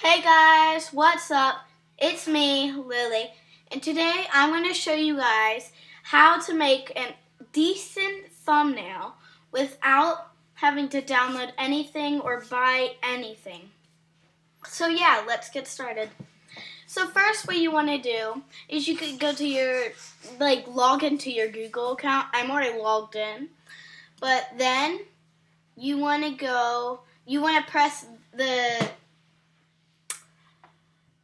Hey guys, what's up? It's me, Lily, and today I'm going to show you guys how to make a decent thumbnail without having to download anything or buy anything. So yeah, let's get started. So first what you want to do is you could go to your, log into your Google account. I'm already logged in. But then you want to press the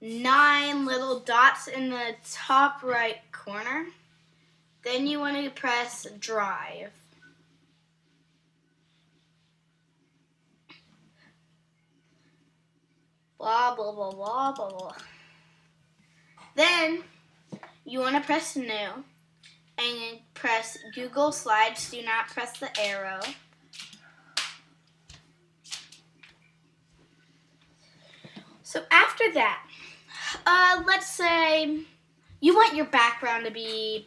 9 little dots in the top right corner. Then you want to press Drive. Blah, blah, blah, blah, blah, blah. Then you want to press New and press Google Slides. Do not press the arrow. So after that, let's say you want your background to be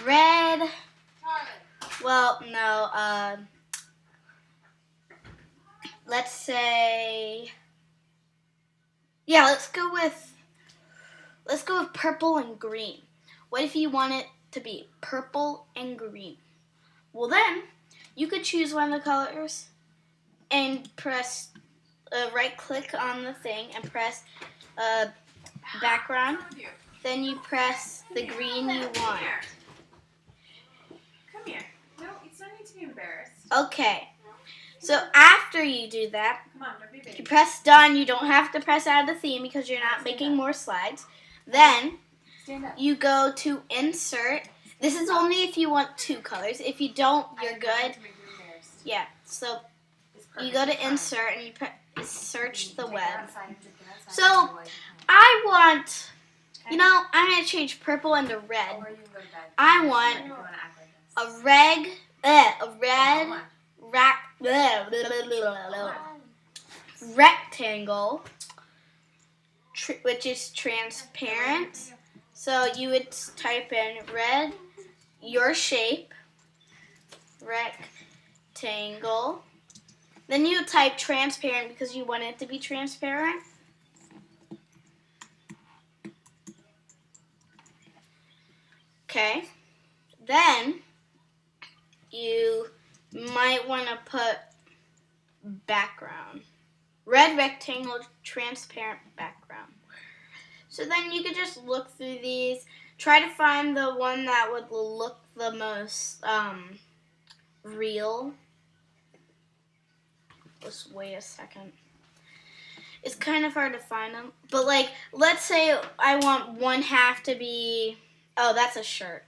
red. Well, no, let's say, yeah, let's go with purple and green. What if you want it to be purple and green? Well, then you could choose one of the colors and press right click on the thing and press background. Then you press the green you want. Come here. No, it's no need to be embarrassed. Okay. So after you do that, Come on, don't be big. you press done. You don't have to press out of the theme because you're not making more slides. Then you go to insert. This is only if you want 2 colors. If you don't, you're good. Yeah. So you go to insert and you search the web. So I want, I'm going to change purple into red. I want a red rectangle, which is transparent. So you would type in red, your shape, rectangle. Then you type transparent because you want it to be transparent. Okay. Then you might want to put background. Red rectangle, transparent background. So then you could just look through these. Try to find the one that would look the most real. Just wait a second. It's kind of hard to find them. But let's say I want one half to be, oh, that's a shirt.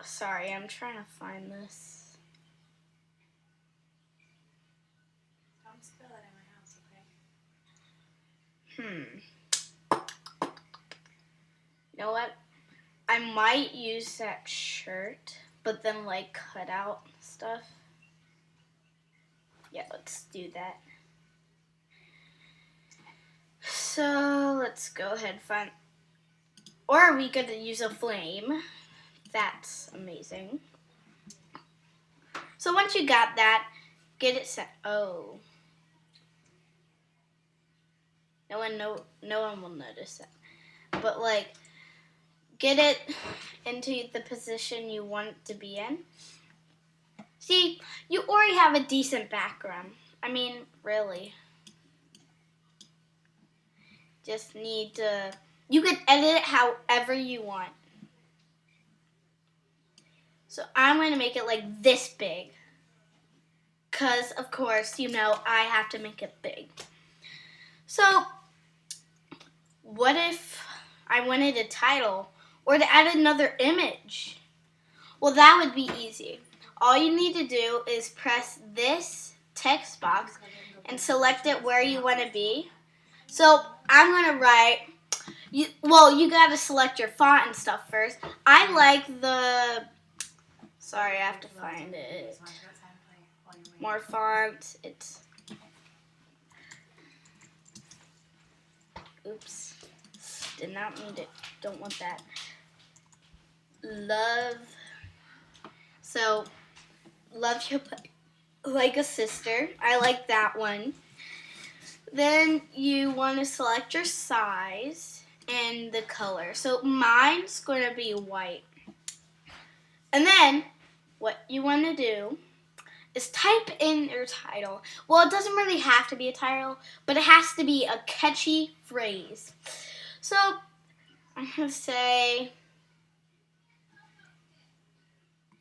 Sorry, I'm trying to find this. Don't spill it in my house, okay? You know what? I might use that shirt, but then cut out stuff. Yeah, let's do that. So let's go ahead and find, or we could use a flame. That's amazing. So once you got that, get it set. Oh, no one will notice it. But get it into the position you want it to be in. See, you already have a decent background. I mean, really. Just need to, you can edit it however you want. So I'm going to make it this big. Because, of course, I have to make it big. So, what if I wanted a title or to add another image? Well, that would be easy. All you need to do is press this text box and select it where you want to be. So I'm going to write, you got to select your font and stuff first. I like sorry, I have to find it. More font. Oops. Did not mean to, don't want that. Love. So, love you like a sister. I like that one. Then you want to select your size and the color. So mine's going to be white. And then what you want to do is type in your title. Well, it doesn't really have to be a title, but it has to be a catchy phrase. So I'm going to say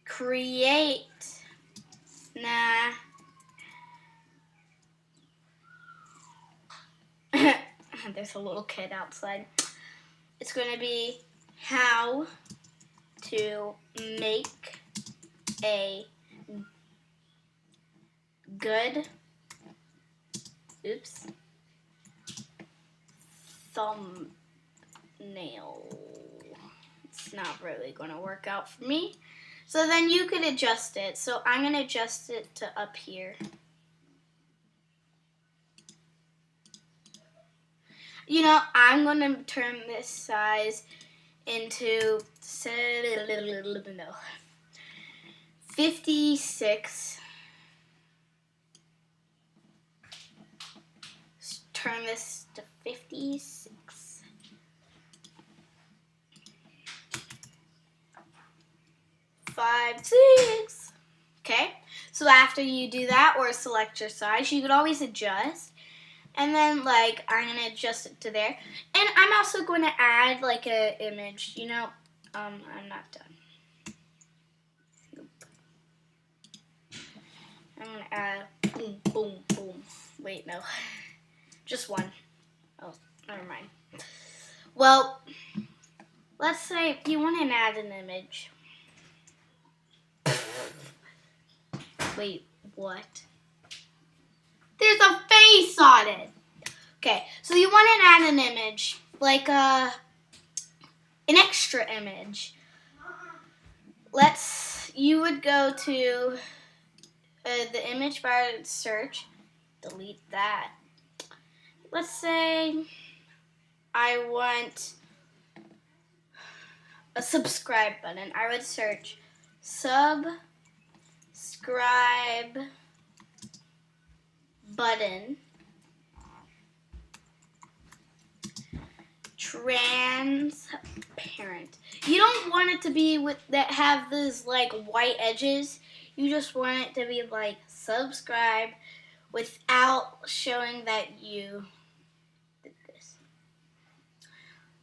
create. Nah. There's a little kid outside. It's going to be how to make a good thumbnail. It's not really going to work out for me. So then you could adjust it. So I'm going to adjust it to up here. You know, I'm going to turn this size into 56. Turn this to 56. Five, 6. Okay, so after you do that or select your size, you could always adjust. And then, like, I'm going to adjust it to there. And I'm also going to add, like, an image. You know, I'm not done. Nope. I'm going to add boom, boom, boom. Wait, no. Just one. Oh, never mind. Well, let's say you want to add an image. Wait, what? There's a face on it. Okay, so you want to add an image, like an extra image. You would go to the image bar and search, delete that. Let's say I want a subscribe button. I would search subscribe button transparent. You don't want it to be that have those like white edges. You just want it to be like subscribe without showing that you did this.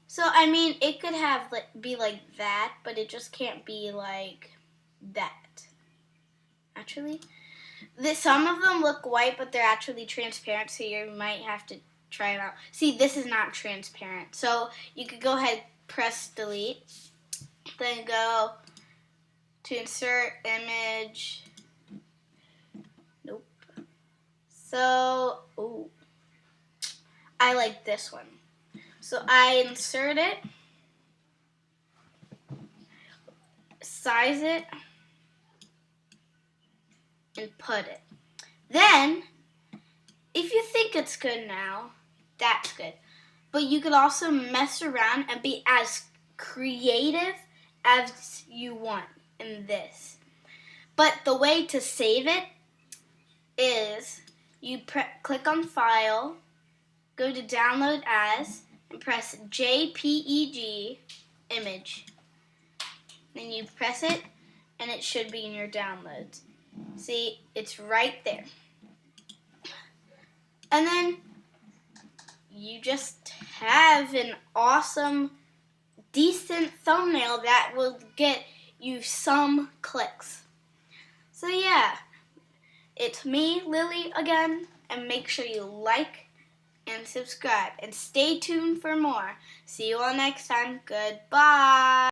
So I mean, it could have be like that, but it just can't be like that. Actually, some of them look white, but they're actually transparent, so you might have to try it out. See, this is not transparent. So you could go ahead, press delete, then go to insert image. Nope. So, ooh, I like this one. So I insert it, size it, and put it. Then, if you think it's good now, that's good. But you could also mess around and be as creative as you want in this. But the way to save it is you click on File, go to Download As, and press JPEG Image. Then you press it, and it should be in your downloads. See, it's right there. And then you just have an awesome, decent thumbnail that will get you some clicks. So yeah, it's me, Lily, again, and make sure you like and subscribe. And stay tuned for more. See you all next time. Goodbye.